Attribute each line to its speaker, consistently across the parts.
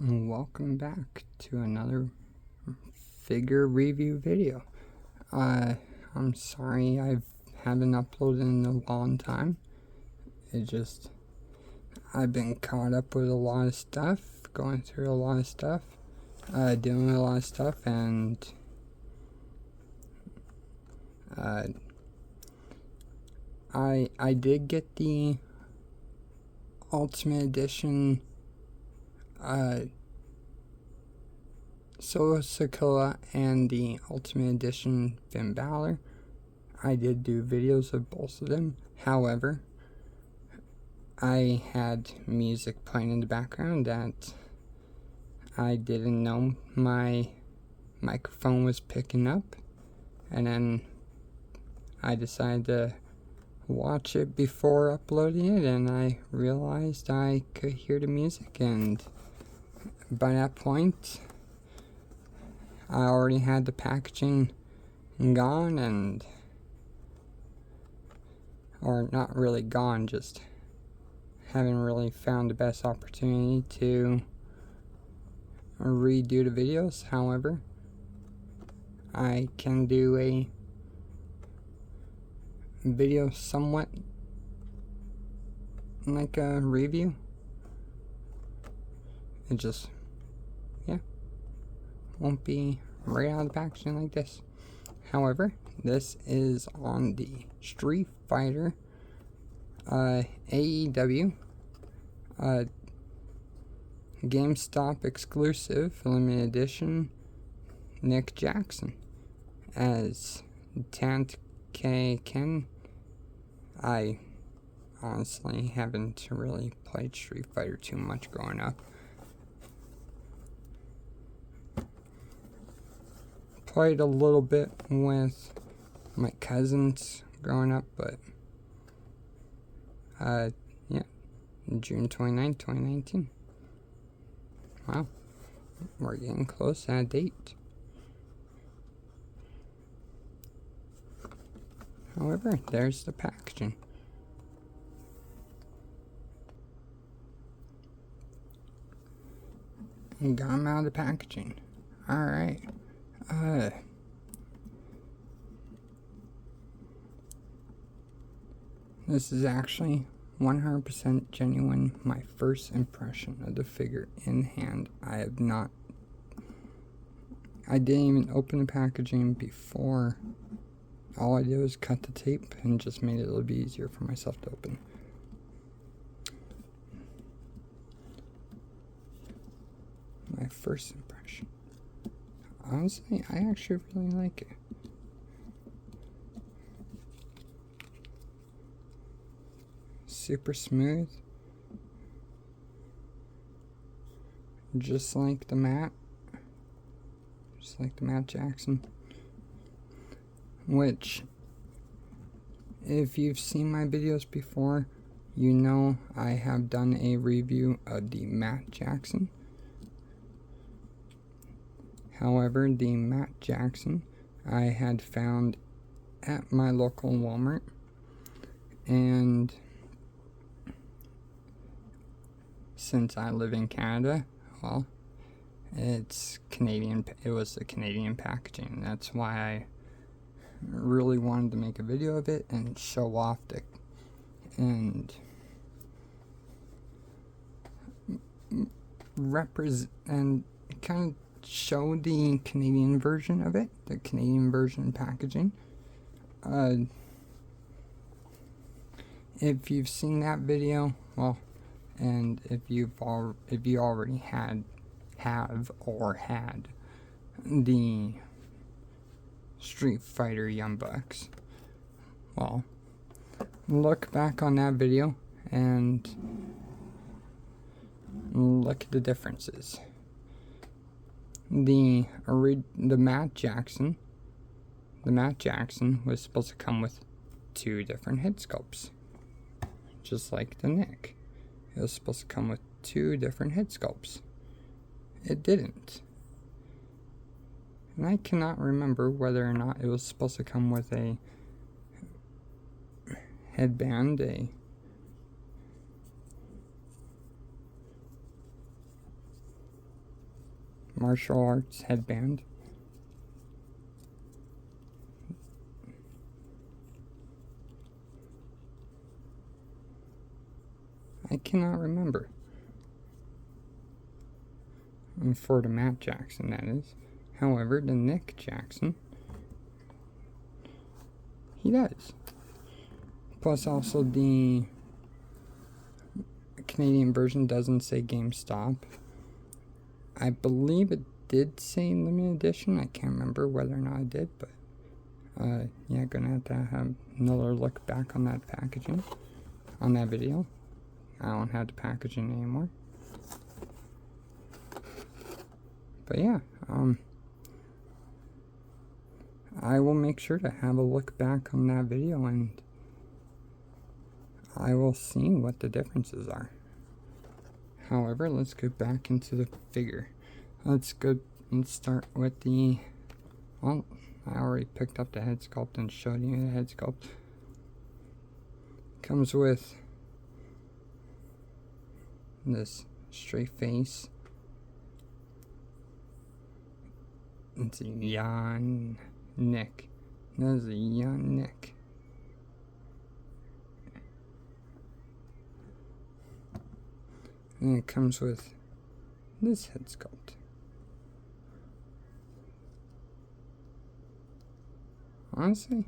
Speaker 1: Welcome back to another figure review video. I'm sorry I haven't uploaded in a long time. I've been caught up with a lot of stuff, going through a lot of stuff, doing a lot of stuff, and I did get the Ultimate Edition Solo Sikoa and the Ultimate Edition Finn Balor. I did do videos of both of them. However, I had music playing in the background that I didn't know my microphone was picking up, and then I decided to watch it before uploading it, and I realized I could hear the music, and by that point I already had the packaging gone, or not really gone, just haven't really found the best opportunity to redo the videos. However, I can do a video somewhat like a review. It just, won't be right out of the packaging like this. However, this is on the Street Fighter AEW GameStop exclusive limited edition Nick Jackson as Tant K. Ken. I honestly haven't really played Street Fighter too much growing up. Played a little bit with my cousins growing up, but June 29th, 2019. Wow, we're getting close to that date. However, there's the packaging. Got them out of the packaging. Alright. This is actually 100% genuine, my first impression of the figure in hand. I didn't even open the packaging before. All I did was cut the tape and just made it a little bit easier for myself to open. My first impression. Honestly, I actually really like it. Super smooth. Just like the Matt Jackson. Which, if you've seen my videos before, you know I have done a review of the Matt Jackson. However, the Matt Jackson I had found at my local Walmart, and since I live in Canada, well, it's Canadian. It was the Canadian packaging. That's why I really wanted to make a video of it and show off and represent and kind of show the Canadian version of it, the Canadian version packaging. If you've seen that video, well, and if you already had the Street Fighter Young Bucks, well, look back on that video and look at the differences. The Matt Jackson was supposed to come with 2 different head sculpts, just like the Nick. It was supposed to come with 2 different head sculpts. It didn't. And I cannot remember whether or not it was supposed to come with a headband, a martial arts headband. I cannot remember. And for the Matt Jackson, that is. However, the Nick Jackson, he does. Plus, also the Canadian version doesn't say GameStop. I believe it did say limited edition. I can't remember whether or not it did, but yeah, gonna have another look back on that packaging, on that video. I don't have the packaging anymore. But yeah, I will make sure to have a look back on that video, and I will see what the differences are. However, let's go back into the figure. Let's start with the, well, I already picked up the head sculpt and showed you the head sculpt. Comes with this straight face. It's a Jan Nick. That is a Jan Nick. And it comes with this head sculpt. Honestly,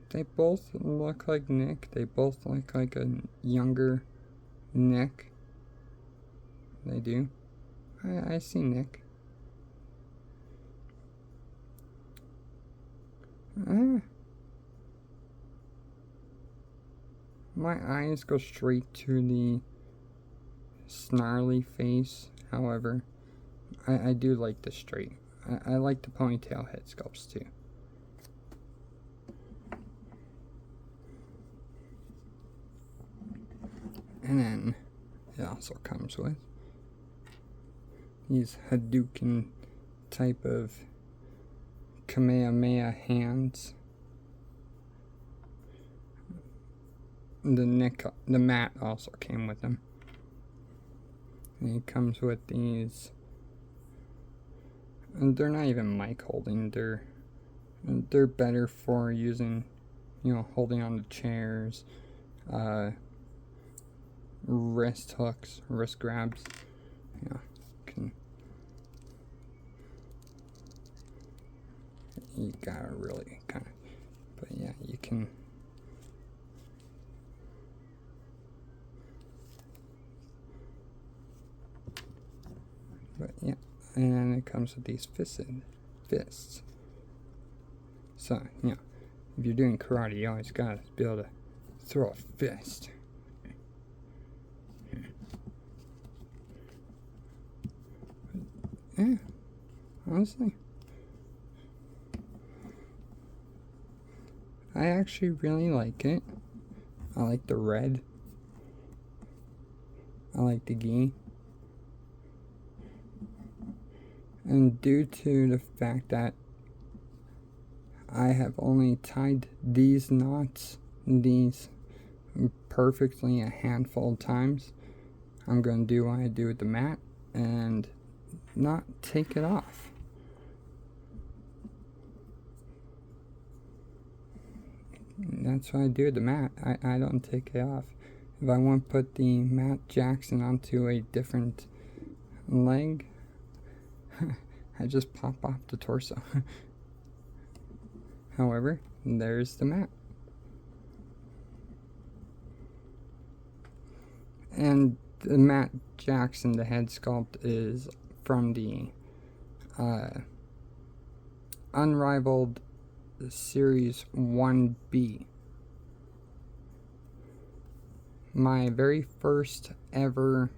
Speaker 1: they both look like Nick. They both look like a younger Nick. They do. I see Nick. My eyes go straight to the snarly face. However, I do like the straight. I like the ponytail head sculpts too. And then it also comes with these Hadouken type of Kamehameha hands. The mat also came with them. And it comes with these, and they're not even mic holding, they're better for using, holding on to chairs, wrist hooks, wrist grabs. You gotta really kind of, but yeah, you can. But yeah, and it comes with these fists. So, if you're doing karate, you always gotta be able to throw a fist. Yeah, honestly, I actually really like it. I like the red. I like the gi. And due to the fact that I have only tied these knots, perfectly a handful of times, I'm going to do what I do with the mat and not take it off. That's what I do with the mat. I don't take it off. If I want to put the Matt Jackson onto a different leg, I just pop off the torso. However, there's the mat. And the Matt Jackson, the head sculpt, is from the Unrivaled Series 1B. My very first ever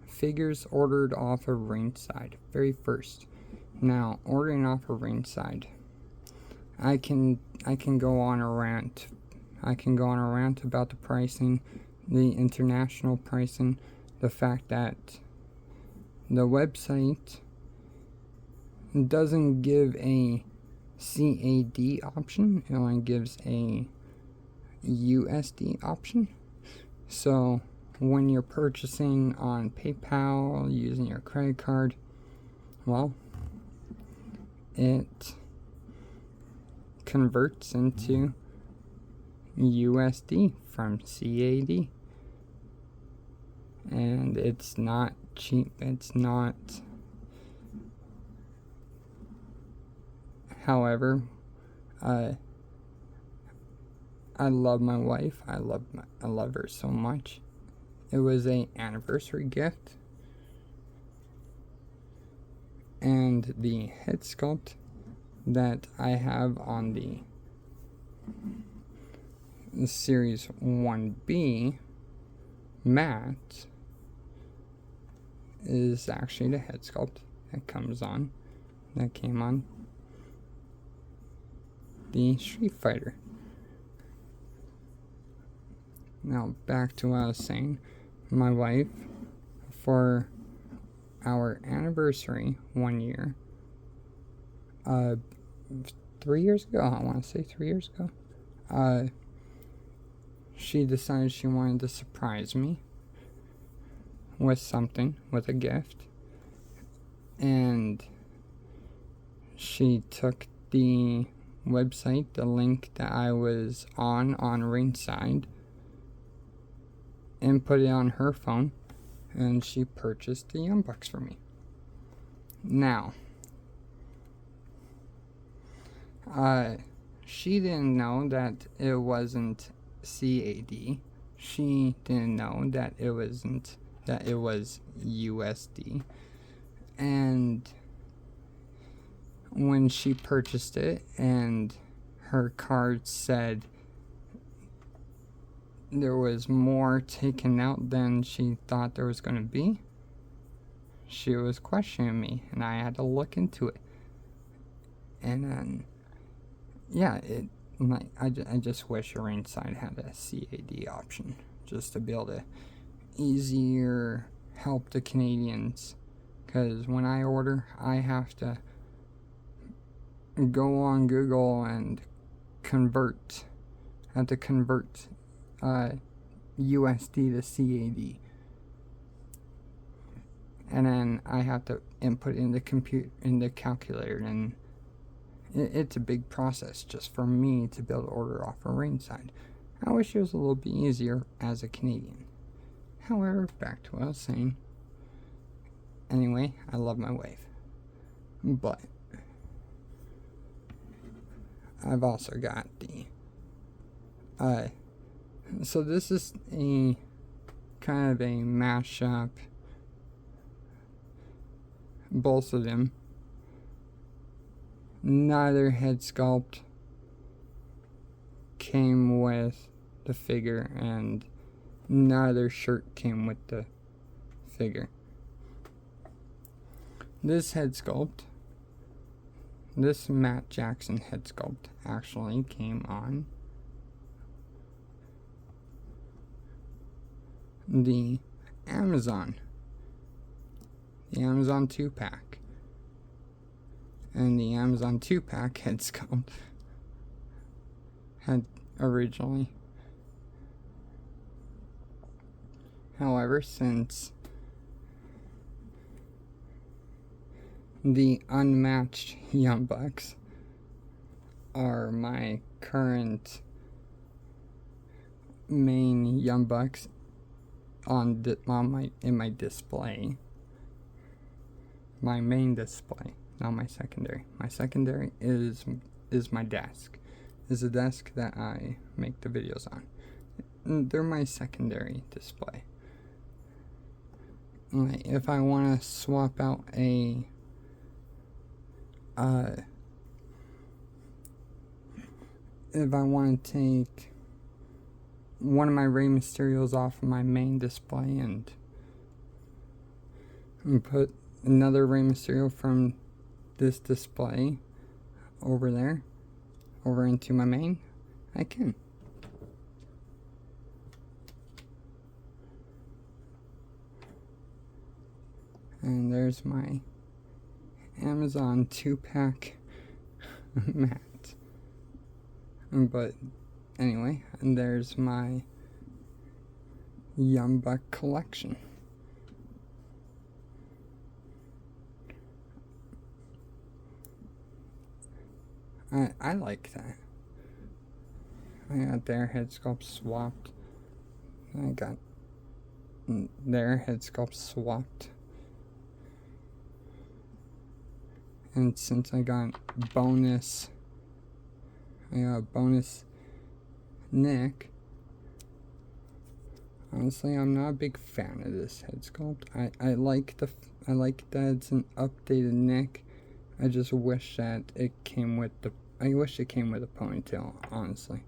Speaker 1: figures ordered off of Ringside. Very first. Now, ordering off of Ringside, I can go on a rant. I can go on a rant about the pricing, the international pricing, the fact that the website doesn't give a CAD option. It only gives a USD option. So when you're purchasing on PayPal using your credit card, well, it converts into USD from CAD. And it's not cheap. It's not. However, I love my wife. I love her so much. It was an anniversary gift. And the head sculpt that I have on the Series 1B mat is actually the head sculpt that came on the Street Fighter. Now back to what I was saying. My wife, for our anniversary 1 year, 3 years ago, I want to say 3 years ago, she decided she wanted to surprise me with something, with a gift. And she took the website, the link that I was on Ringside, and put it on her phone, and she purchased the Young Bucks for me. Now, she didn't know that it wasn't CAD. She didn't know that it was USD. And when she purchased it and her card said there was more taken out than she thought there was going to be, she was questioning me, and I had to look into it. And then, yeah, I just wish Ringside had a CAD option, just to be able to easier help the Canadians. Because when I order, I have to go on Google and convert. I have to convert USD to CAD. And then I have to input in the calculator, and it's a big process just for me to be able to order off of Ringside. I wish it was a little bit easier as a Canadian. However, back to what I was saying. Anyway, I love my wife. But I've also got the so this is a kind of a mashup, both of them. Neither head sculpt came with the figure, and neither shirt came with the figure. This head sculpt, this Matt Jackson head sculpt, actually came on the Amazon 2-pack. And the Amazon 2-pack head sculpt had originally. However, since the unmatched Young Bucks are my current main Young Bucks in my display, my main display, not my secondary. My secondary is my desk. Is the desk that I make the videos on. They're my secondary display. Like, if I want to swap out if I want to take one of my Rey Mysterios off of my main display and put another Rey Mysterio from this display over into my main, I can. And there's my Amazon 2-pack mat. But anyway, and there's my Young Buck collection. I like that. I got their head sculpt swapped. I got their head sculpt swapped. And since I got bonus Nick, honestly, I'm not a big fan of this head sculpt. I like that it's an updated Nick. I just wish that it came with a ponytail, honestly.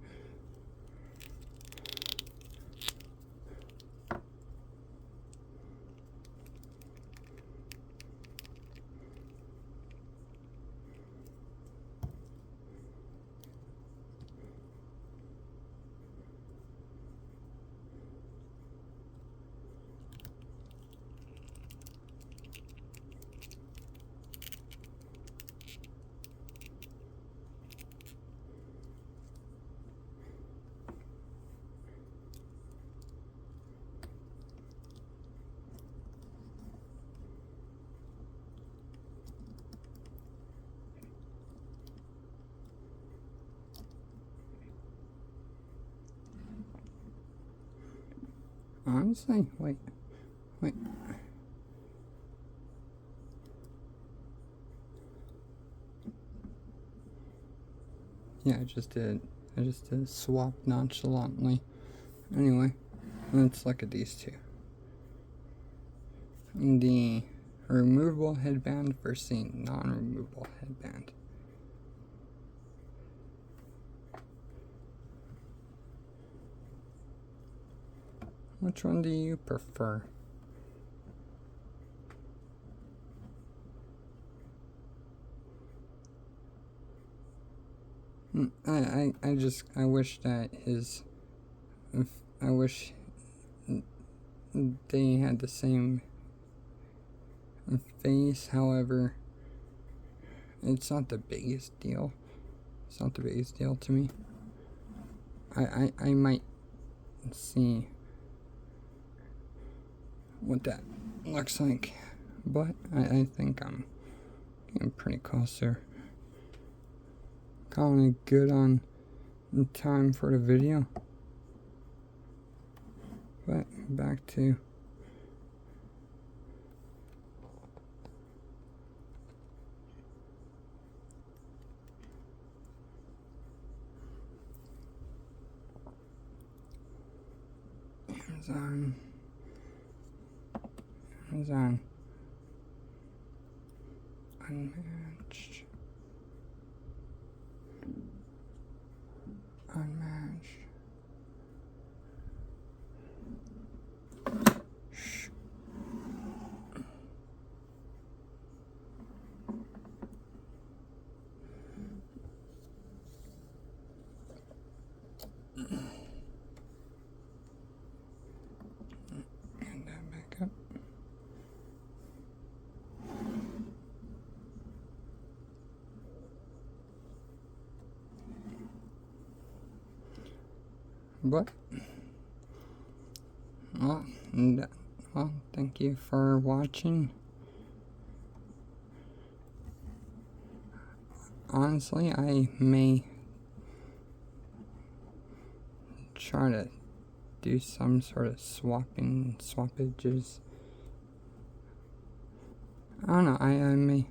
Speaker 1: Honestly, wait. Yeah, I just did swap nonchalantly. Anyway, let's look at these two. The removable headband versus the non-removable headband. Which one do you prefer? I wish that I wish they had the same face. However, it's not the biggest deal. It's not the biggest deal to me. I might see what that looks like, but I think I'm getting pretty close there. Calling it good on time for the video. But back to Amazon. Unmatched. Shh. And that back up. But well, thank you for watching. Honestly, I may try to do some sort of swappages. I don't know,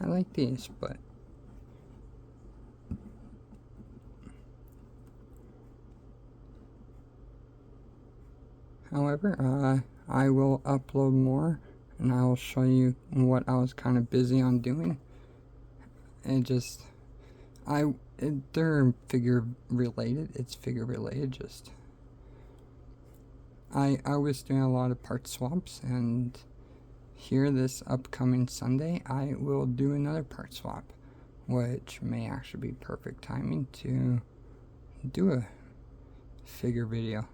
Speaker 1: I like these, but however, I will upload more, and I will show you what I was kind of busy on doing. They're figure related. It's figure related. Just I was doing a lot of part swaps, and here this upcoming Sunday I will do another part swap, which may actually be perfect timing to do a figure video.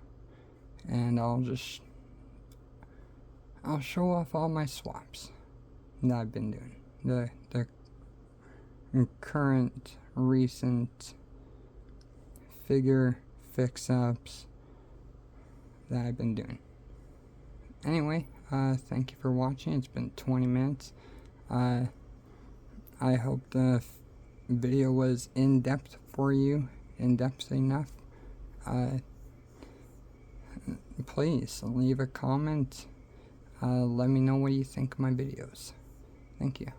Speaker 1: And I'll show off all my swaps that I've been doing. The current, recent figure fix-ups that I've been doing. Anyway, thank you for watching. It's been 20 minutes. I hope the video was in-depth for you, in-depth enough. Please leave a comment. Let me know what you think of my videos. Thank you.